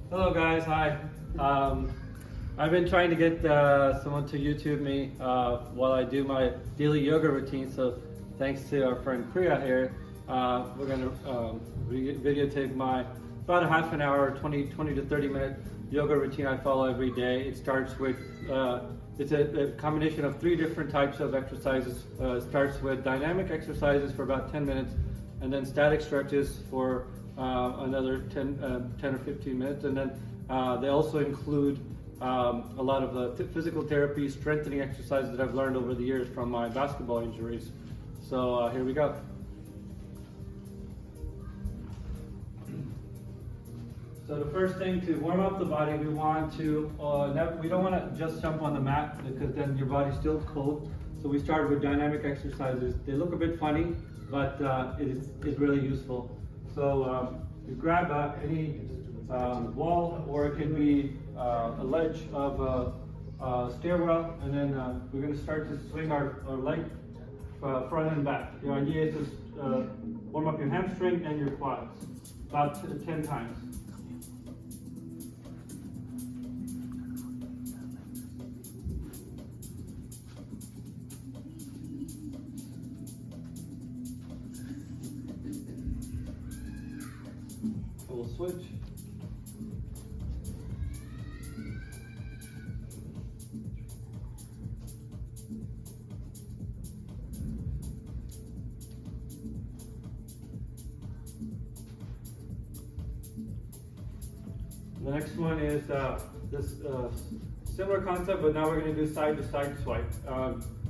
Hello guys, hi. I've been trying to get someone to YouTube me while I do my daily yoga routine. So thanks to our friend Priya here, we're going to videotape my about a half an hour, 20 to 30 minute yoga routine I follow every day. It starts with, it's a combination of 3 different types of exercises. It starts with dynamic exercises for about 10 minutes and then static stretches for another 10 or 15 minutes, and then they also include a lot of the physical therapy, strengthening exercises that I've learned over the years from my basketball injuries. So here we go. So the first thing, to warm up the body, we want to, we don't want to just jump on the mat because then your body's still cold. So we start with dynamic exercises. They look a bit funny, but it's really useful. So you grab any wall, or it can be a ledge of a stairwell, and then we're going to start to swing our leg front and back. The idea is to warm up your hamstring and your quads about 10 times. We'll switch. The next one is this similar concept, but now we're going to do side to side swipe.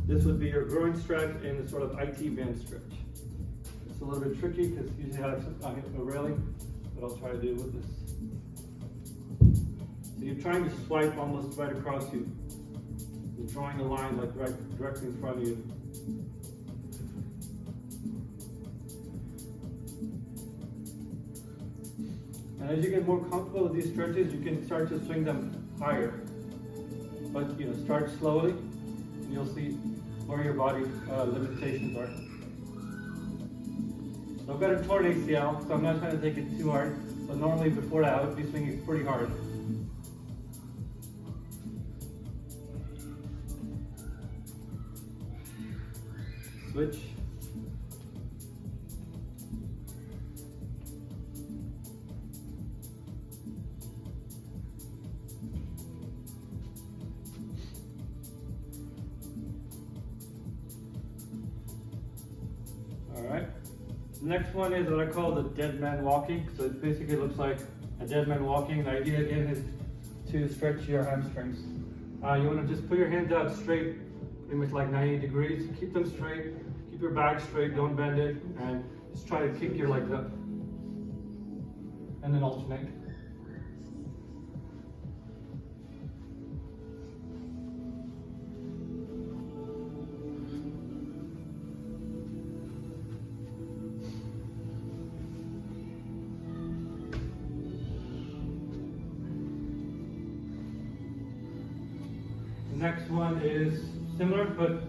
This would be your groin stretch and a sort of IT band stretch. It's a little bit tricky because usually I have a railing, but I'll try to do it with this. So you're trying to swipe almost right across you. You're drawing a line like right directly in front of you. And as you get more comfortable with these stretches, you can start to swing them higher. But start slowly, and you'll see where your body limitations are. So I've got a torn ACL, so I'm not trying to take it too hard. But normally before that, I would be swinging pretty hard. Switch. All right. The next one is what I call the dead man walking. So it basically looks like a dead man walking. The idea again is to stretch your hamstrings. You want to just put your hands out straight, pretty much like 90 degrees. Keep them straight. Keep your back straight. Don't bend it, and just try to kick your legs up, and then alternate. The next one is similar, but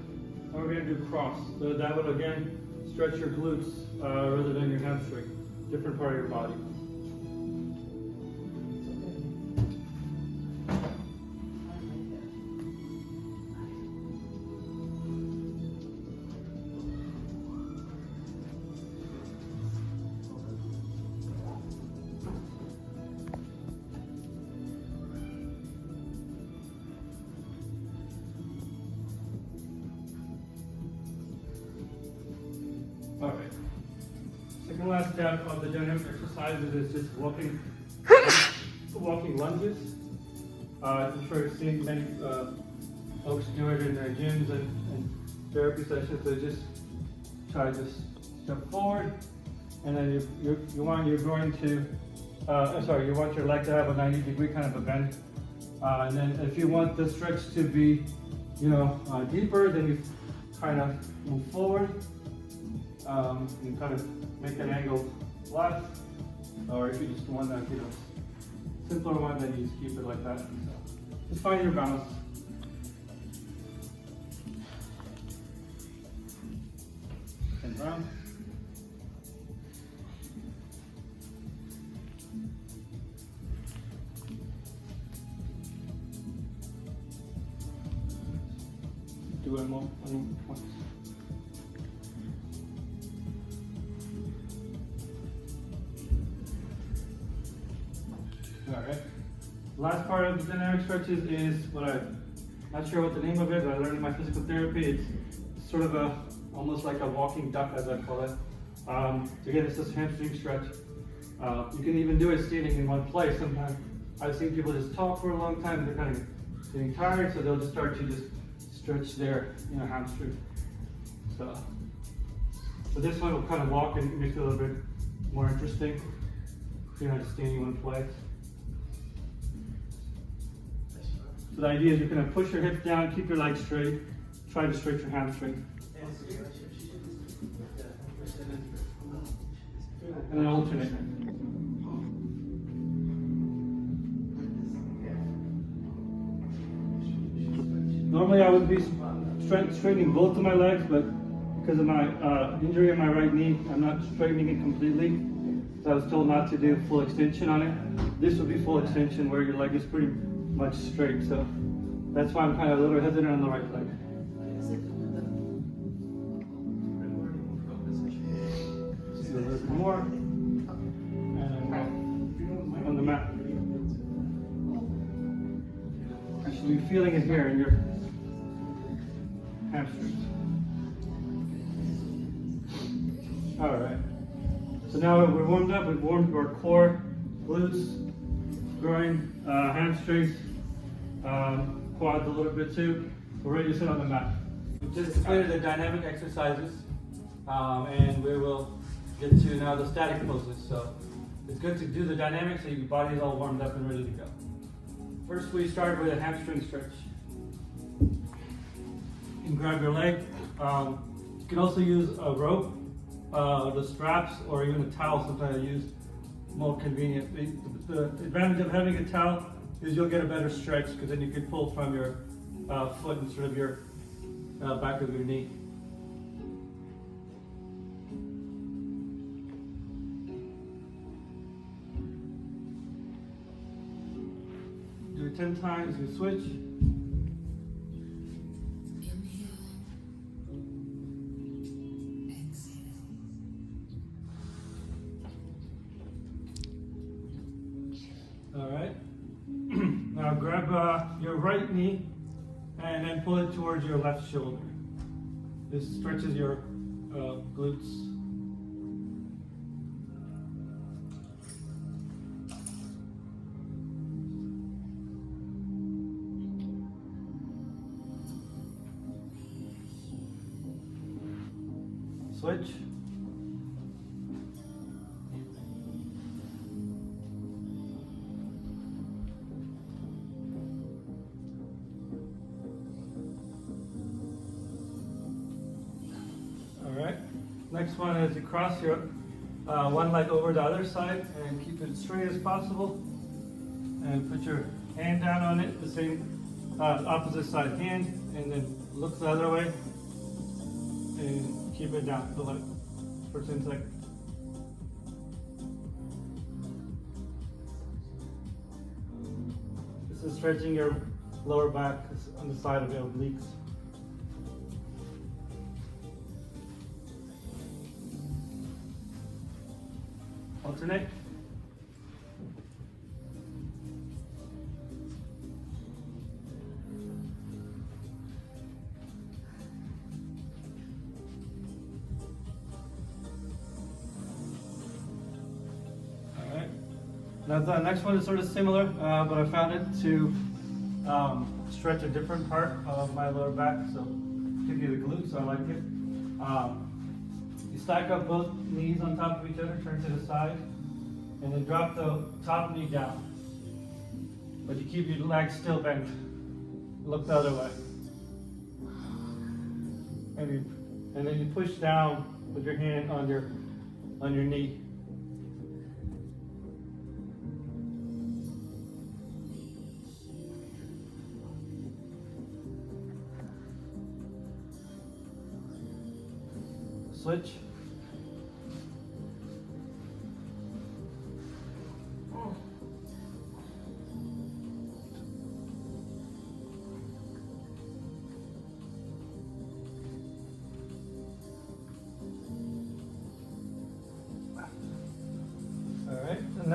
we're going to do cross. So that would again stretch your glutes rather than your hamstring, different part of your body. All right. Second last step of the dynamic exercises is just walking lunges. I'm sure you've seen many folks do it in their gyms and therapy sessions. So just try to just step forward, and then you want your groin to, you want your leg to have a 90-degree kind of a bend. And then if you want the stretch to be, deeper, then you kind of move forward. You kind of make an angle left, or if you just want that, simpler one, then you just keep it like that. So just find your balance. And round. do one more. All right. Last part of the dynamic stretches is what I'm not sure what the name of it, but I learned in my physical therapy. It's sort of almost like a walking duck, as I call it. Again, it's this hamstring stretch. You can even do it standing in one place. Sometimes I've seen people just talk for a long time. They're kind of getting tired, so they'll just start to just stretch their hamstring. So this one will kind of walk and make it a little bit more interesting. You're not just standing in one place. So the idea is you're going to push your hips down, keep your legs straight, try to stretch your hamstring. And then alternate. Normally I would be straightening both of my legs, but because of my injury in my right knee, I'm not straightening it completely. So I was told not to do full extension on it. This would be full extension where your leg is pretty much straight. So that's why I'm kind of a little hesitant on the right leg. A little bit more. And on the mat. You should be feeling it here in your hamstrings. All right. So now we're warmed up. We've warmed our core, glutes, groin, hamstrings, quads a little bit too. We're ready to sit on the mat. We just completed the dynamic exercises, and we will get to now the static poses. So it's good to do the dynamics so your body is all warmed up and ready to go. First, we start with a hamstring stretch. You can grab your leg. You can also use a rope, the straps, or even a towel. Sometimes I use more convenient. The advantage of having a towel is you'll get a better stretch because then you can pull from your foot instead of your back of your knee. Do it 10 times, you switch. All right. Now grab your right knee and then pull it towards your left shoulder. This stretches your glutes. Switch. Alright, next one is you cross your one leg over the other side and keep it straight as possible. And put your hand down on it, the same opposite side hand, and then look the other way and keep it down for 10 seconds. This is stretching your lower back on the side of your obliques. Alternate. Now the next one is sort of similar, but I found it to stretch a different part of my lower back, so particularly the glutes, so I like it. You stack up both knees on top of each other, turn to the side, and then drop the top knee down. But you keep your legs still bent. Look the other way. And then you push down with your hand on your knee. Switch.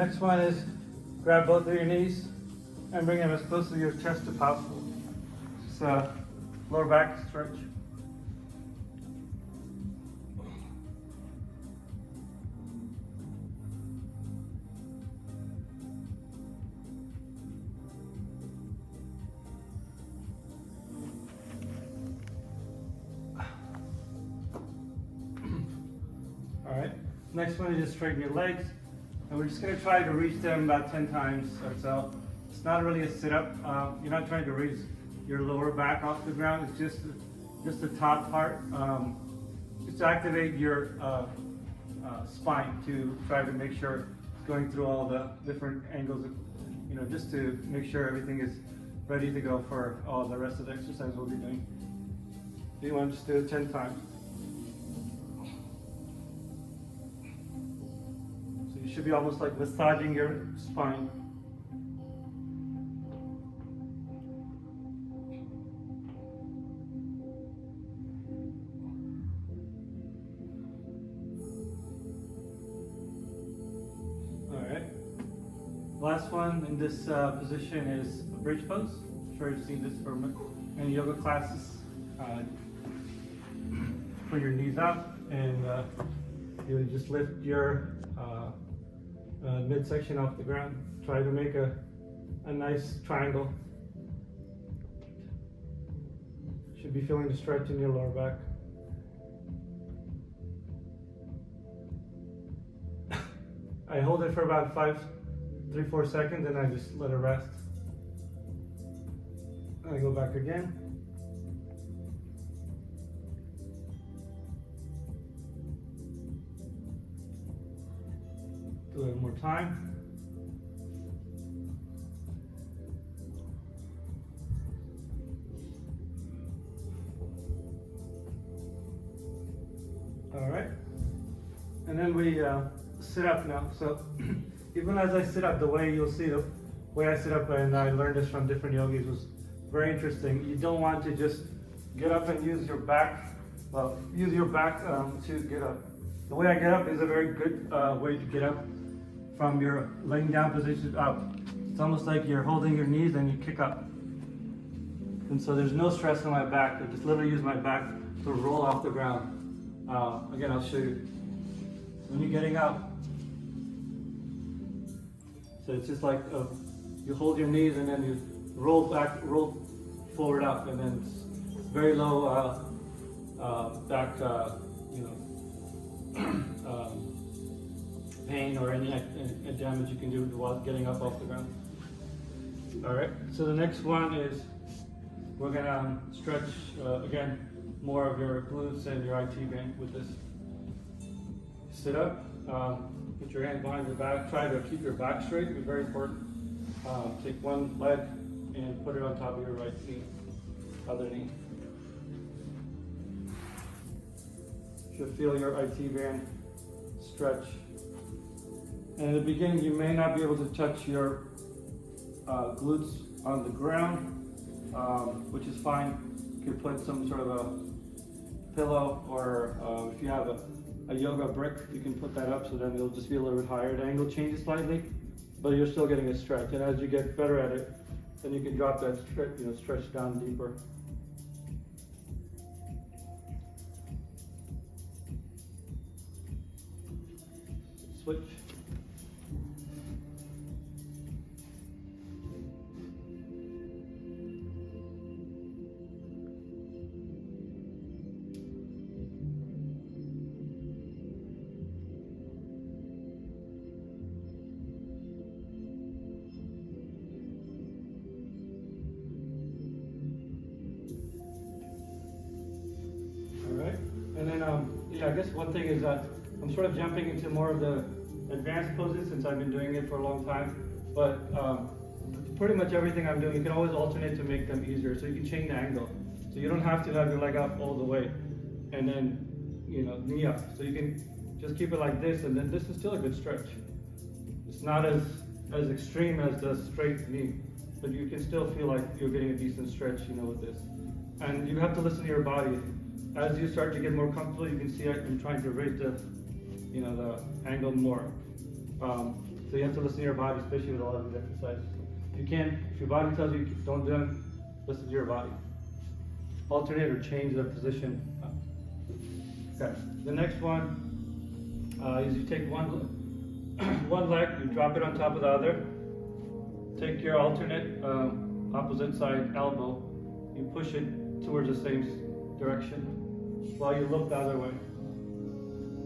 next one is grab both of your knees and bring them as close to your chest as possible. Just lower back stretch. All right, next one is just straighten your legs. And we're just going to try to reach them about 10 times or so. It's not really a sit-up. You're not trying to raise your lower back off the ground. It's just the top part. Just to activate your spine to try to make sure it's going through all the different angles, just to make sure everything is ready to go for all the rest of the exercise we'll be doing. So you want to just do it 10 times. You should be almost like massaging your spine. All right. Last one in this position is a bridge pose. I'm sure you've seen this from in yoga classes. Put your knees out and you would just lift your midsection off the ground. Try to make a nice triangle. Should be feeling the stretch in your lower back. I hold it for about 3-4 seconds and I just let it rest. I go back again. Do it one more time. All right. And then we sit up now. So even as I sit up, the way you'll see the way I sit up, and I learned this from different yogis, was very interesting. You don't want to just get up and use your back. Well, use your back to get up. The way I get up is a very good way to get up from your laying down position up. It's almost like you're holding your knees and you kick up. And so there's no stress on my back. I just literally use my back to roll off the ground. Again, I'll show you. When you're getting up, so it's just like you hold your knees and then you roll forward up, and then it's very low back, pain or any damage you can do while getting up off the ground. All right, so the next one is we're gonna stretch, again, more of your glutes and your IT band with this. Sit up, put your hand behind your back, try to keep your back straight, it's very important. Take one leg and put it on top of your right knee, other knee. Should feel your IT band stretch. And in the beginning, you may not be able to touch your glutes on the ground, which is fine. You can put some sort of a pillow, or if you have a yoga brick, you can put that up, so then it'll just be a little bit higher. The angle changes slightly, but you're still getting a stretch. And as you get better at it, then you can drop that stretch down deeper. Switch. And then, I guess one thing is that I'm sort of jumping into more of the advanced poses since I've been doing it for a long time. But pretty much everything I'm doing, you can always alternate to make them easier. So you can change the angle. So you don't have to have your leg up all the way and then, knee up. So you can just keep it like this, and then this is still a good stretch. It's not as extreme as the straight knee, but you can still feel like you're getting a decent stretch, with this. And you have to listen to your body. As you start to get more comfortable, you can see I'm trying to raise the angle more. So you have to listen to your body, especially with a lot of these exercises. If you can't, if your body tells you don't do them, listen to your body. Alternate or change the position. Okay. The next one is you take one one leg, you drop it on top of the other. Take your alternate opposite side elbow, you push it towards the same direction while you look the other way.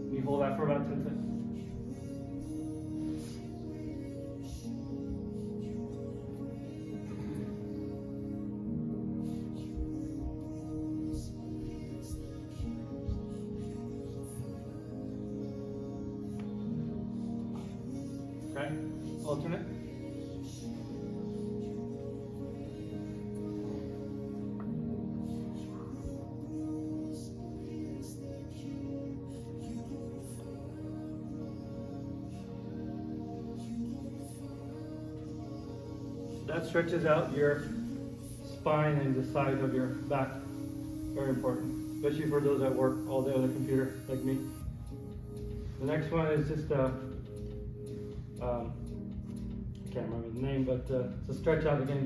You hold that for about 10 seconds. Okay, alternate. That stretches out your spine and the side of your back. Very important, especially for those that work all day on the computer like me. The next one is just I can't remember the name, but to stretch out again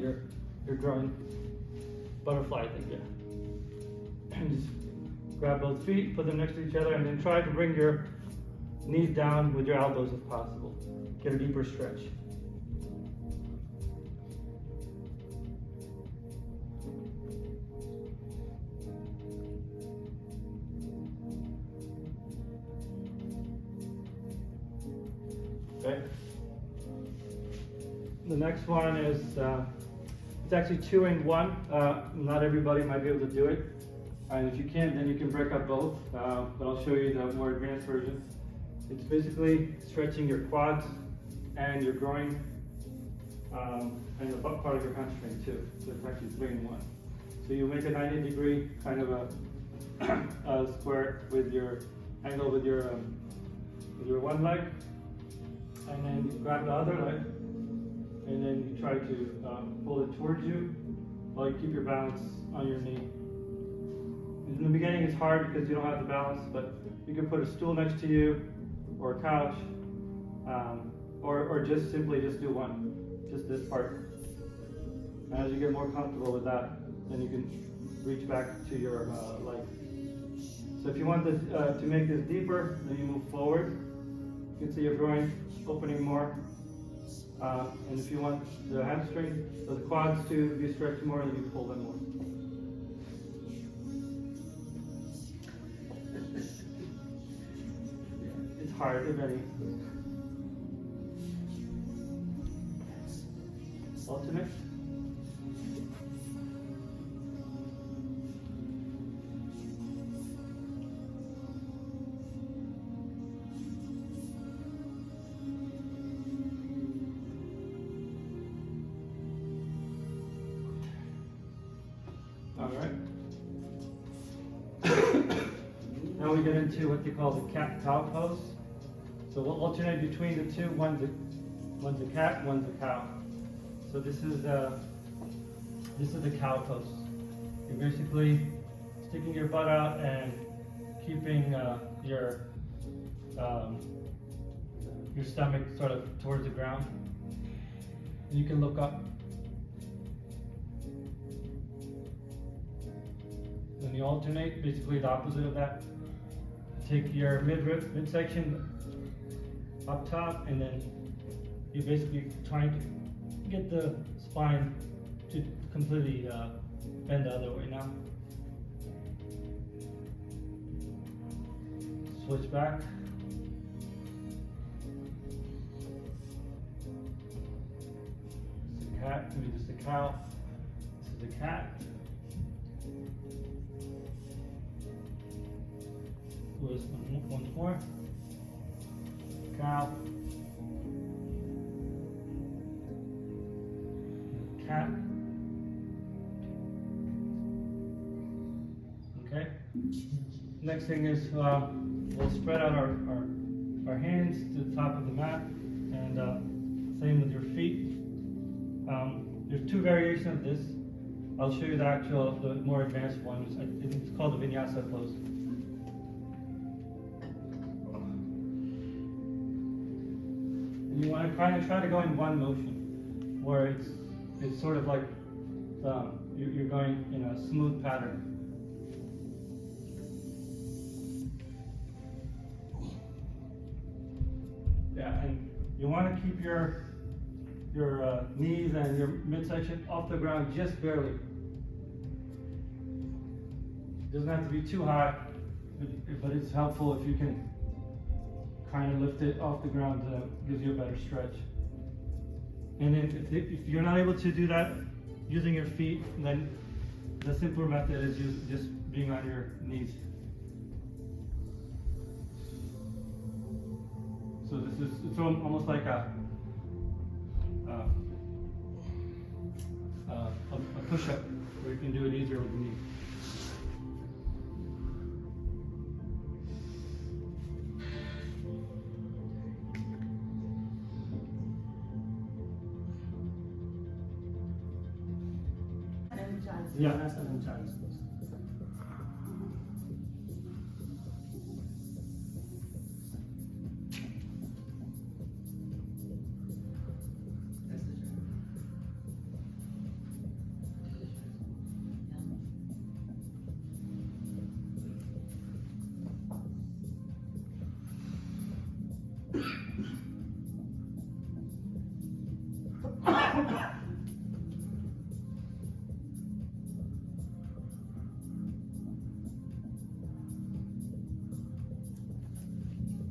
your groin. Butterfly, I think, yeah. And just grab both feet, put them next to each other, and then try to bring your knees down with your elbows if possible. Get a deeper stretch. Okay. The next one is, it's actually 2 in 1. Not everybody might be able to do it. And if you can't, then you can break up both. But I'll show you the more advanced version. It's basically stretching your quads and your groin and the butt part of your hamstring too. So it's actually 3 in 1. So you make a 90-degree kind of a square with your angle with your one leg. And then you grab the other leg, and then you try to pull it towards you while you keep your balance on your knee. In the beginning it's hard because you don't have the balance, but you can put a stool next to you or a couch, or just simply just do one, just this part. And as you get more comfortable with that, then you can reach back to your leg. So if you want this, to make this deeper, then you move forward. You can see your groin opening more. And if you want the hamstring, so the quads to be stretched more, then you pull them more. It's hard, if any. Alternate. Alright. Now we get into what they call the cat-cow pose. So we'll alternate between the two. One's a cat, one's a cow. So this is the cow pose. You're basically sticking your butt out and keeping your stomach sort of towards the ground. And you can look up. When you alternate, basically the opposite of that. Take your midsection up top, and then you're basically trying to get the spine to completely bend the other way now. Switch back. This is a cat, maybe this is a cow. This is a cat. Was once more. Cow. Cat. Okay. Next thing is we'll spread out our hands to the top of the mat, and same with your feet. There's 2 variations of this. I'll show you the more advanced one. It's called the vinyasa pose. you want to kind of try to go in one motion, where it's sort of like you're going in a smooth pattern. Yeah, and you want to keep your knees and your midsection off the ground just barely. It doesn't have to be too high, but it's helpful if you can kind of lift it off the ground. Gives you a better stretch. And then if you're not able to do that using your feet, then the simpler method is just being on your knees. So it's almost like a push-up, where you can do it easier with the knee. Yeah, that's an chance.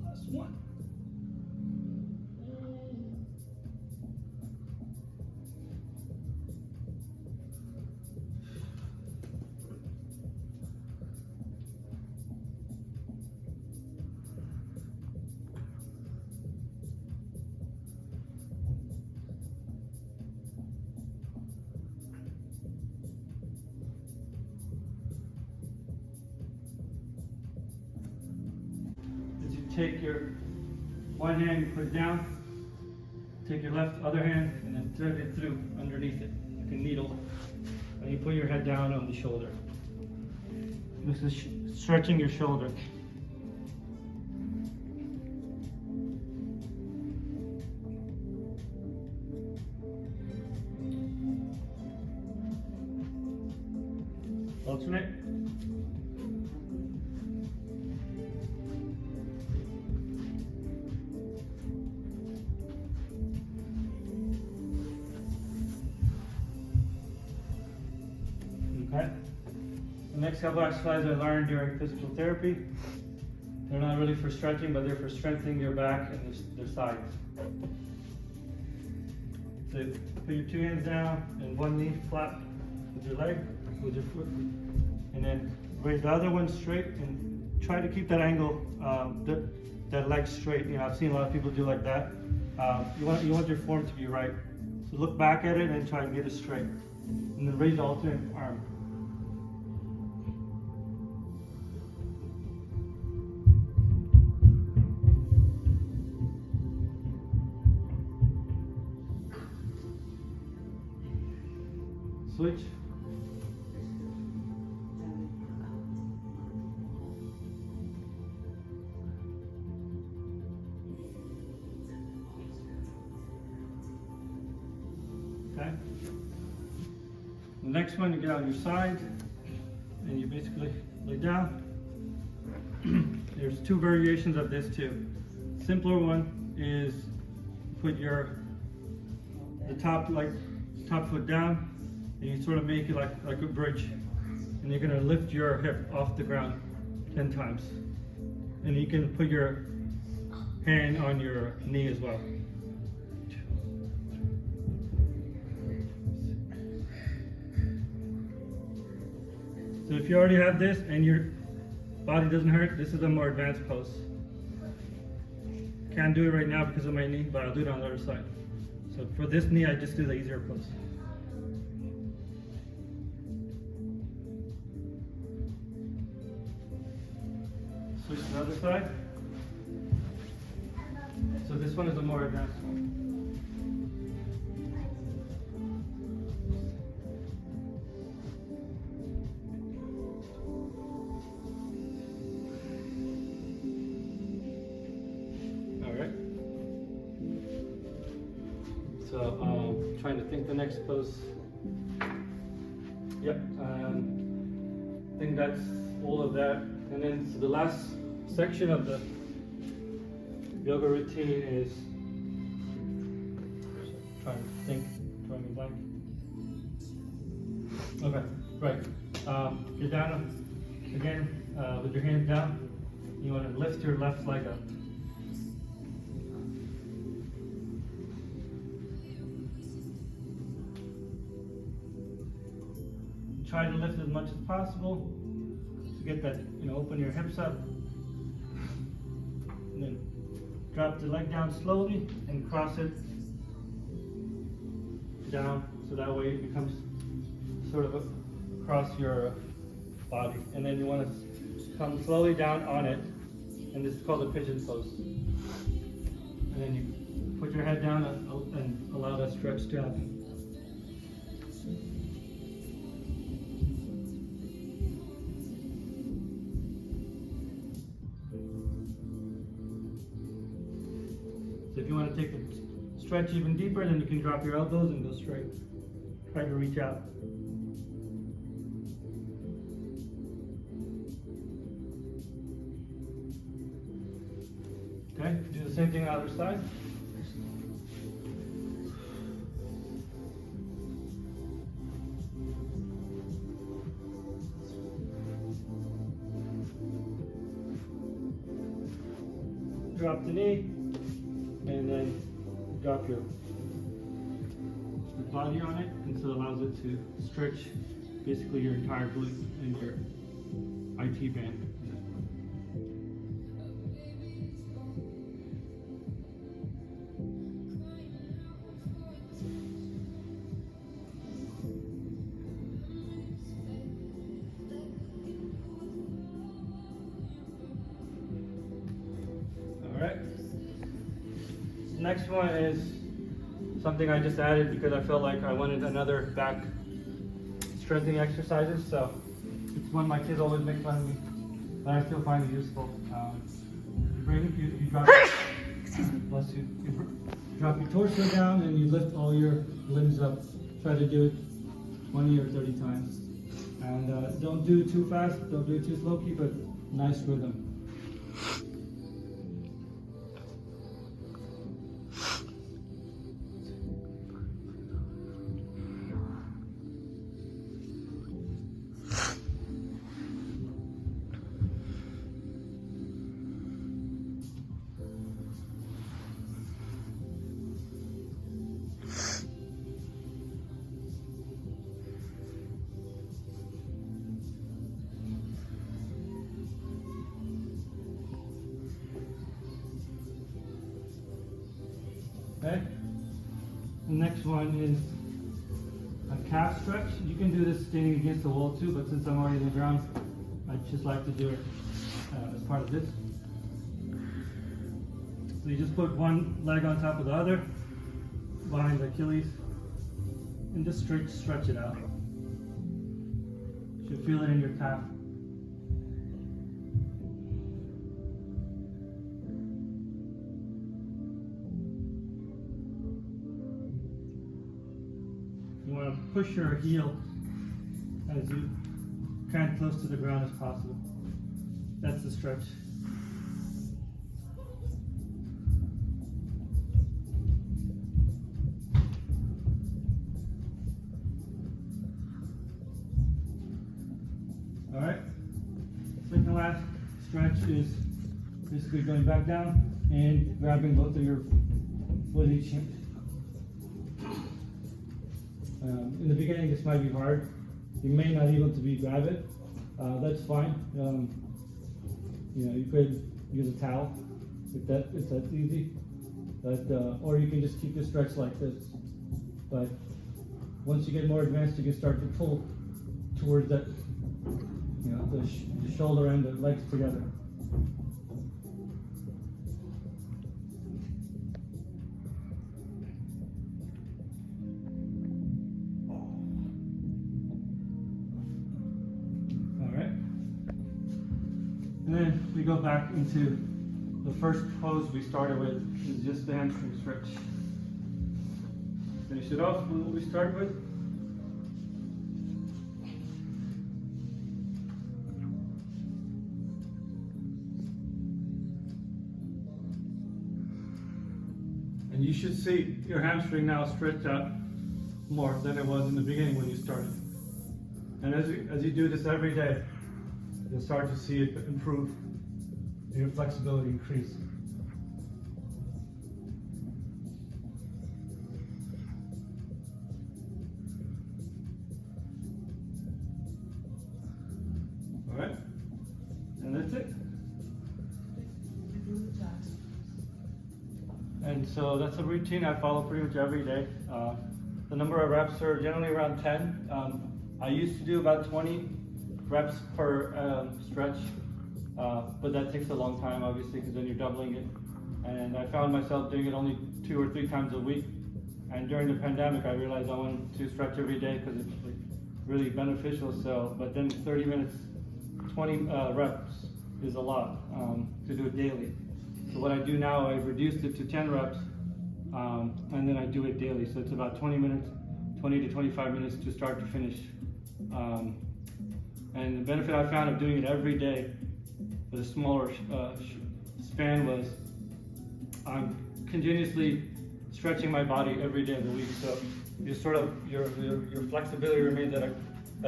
Last one. Take your one hand, you put it down, take your other hand, and then thread it through underneath it, like a needle. And you put your head down on the shoulder. This is stretching your shoulder. Alternate. Okay. The next couple exercises I learned during physical therapy, they're not really for stretching, but they're for strengthening your back and their sides. So put your two hands down and one knee flat with your leg, with your foot, and then raise the other one straight and try to keep that angle, that leg straight. You know, I've seen a lot of people do like that. You want your form to be right. So look back at it and try to get it straight. And then raise the alternate arm. Switch. Okay. The next one, you get on your side and you basically lay down. There's two variations of this too. Simpler one is put the top foot down, and you sort of make it like a bridge, and you're gonna lift your hip off the ground 10 times, and you can put your hand on your knee as well. So if you already have this and your body doesn't hurt, this is a more advanced pose. Can't do it right now because of my knee, but I'll do it on the other side. So for this knee, I just do the easier pose. Switch to the other side. So this one is a more advanced one. trying to think the next pose. Yep, I think that's all of that. And then so the last section of the yoga routine is trying to think, drawing a blank. Okay, right. You're down again with your hands down. You want to lift your left leg up. Try to lift as much as possible to get that, open your hips up. And then drop the leg down slowly and cross it down so that way it becomes sort of across your body. And then you want to come slowly down on it, and this is called a pigeon pose. And then you put your head down and allow that stretch to happen. So if you want to take the stretch even deeper, then you can drop your elbows and go straight. Try to reach out. Okay, do the same thing on the other side. Drop the knee, and then drop your body on it, and so it allows it to stretch basically your entire glute and your IT band. Alright. Next one is something I just added because I felt like I wanted another back strengthening exercises. So it's one my kids always make fun of me, but I still find it useful. You drop, bless you. You drop your torso down and you lift all your limbs up. Try to do it 20 or 30 times. And don't do it too fast, don't do it too slow, keep a nice rhythm. Okay. The next one is a calf stretch. You can do this standing against the wall too, but since I'm already on the ground, I'd just like to do it as part of this. So you just put one leg on top of the other, behind the Achilles, and just stretch it out. You should feel it in your calf. You want to push your heel as you kind of close to the ground as possible. That's the stretch. All right. Second last stretch is basically going back down and grabbing both of your foot each hand. In the beginning, this might be hard. You may not even to grab it. That's fine. You could use a towel if that's easy. But or you can just keep the stretch like this. But once you get more advanced, you can start to pull towards that, the shoulder and the legs together. And then we go back into the first pose we started with, is just the hamstring stretch. Then finish it off with what we started with. And you should see your hamstring now stretched out more than it was in the beginning when you started. And as you do this every day, you'll start to see it improve, your flexibility increase. All right, and that's it. And so that's a routine I follow pretty much every day. The number of reps are generally around 10. I used to do about 20 reps per stretch, but that takes a long time, obviously, because then you're doubling it. And I found myself doing it only 2 or 3 times a week. And during the pandemic, I realized I wanted to stretch every day because it's like really beneficial. So, but then 30 minutes, 20 reps is a lot to do it daily. So what I do now, I've reduced it to 10 reps, and then I do it daily. So it's about 20 minutes, 20 to 25 minutes to start to finish. And the benefit I found of doing it every day with a smaller span was I'm continuously stretching my body every day of the week. So you sort of your flexibility remains at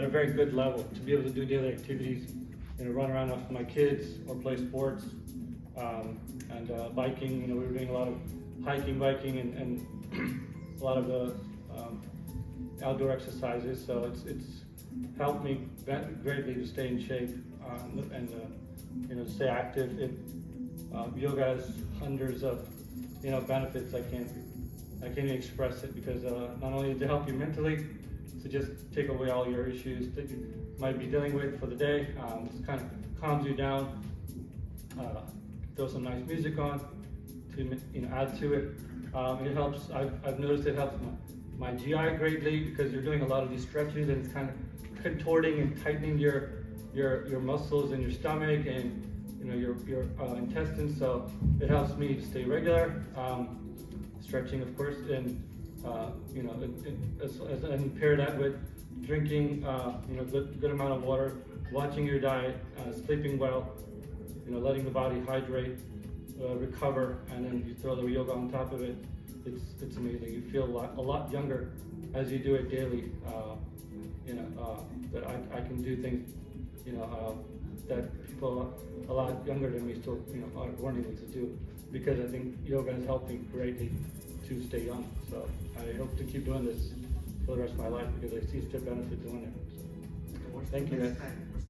a very good level to be able to do daily activities, run around with my kids or play sports. And biking, we were doing a lot of hiking, biking, and a lot of the outdoor exercises. So it's helped me greatly to stay in shape and stay active. Yoga has hundreds of benefits. I can't even express it because not only does it help you mentally, to just take away all your issues that you might be dealing with for the day. It kind of calms you down. Throw some nice music on to add to it. It helps. I've noticed it helps my GI greatly because you're doing a lot of these stretches and it's kind of contorting and tightening your muscles in your stomach and your intestines. So it helps me to stay regular. Stretching, of course, and and pair that with drinking good amount of water, watching your diet, sleeping well. Letting the body hydrate, recover, and then you throw the yoga on top of it. It's amazing. You feel a lot younger as you do it daily. That I can do things, that people a lot younger than me still, aren't learning what to do because I think yoga is helping greatly to stay young. So I hope to keep doing this for the rest of my life because I see such a benefit doing it. So, thank you, guys.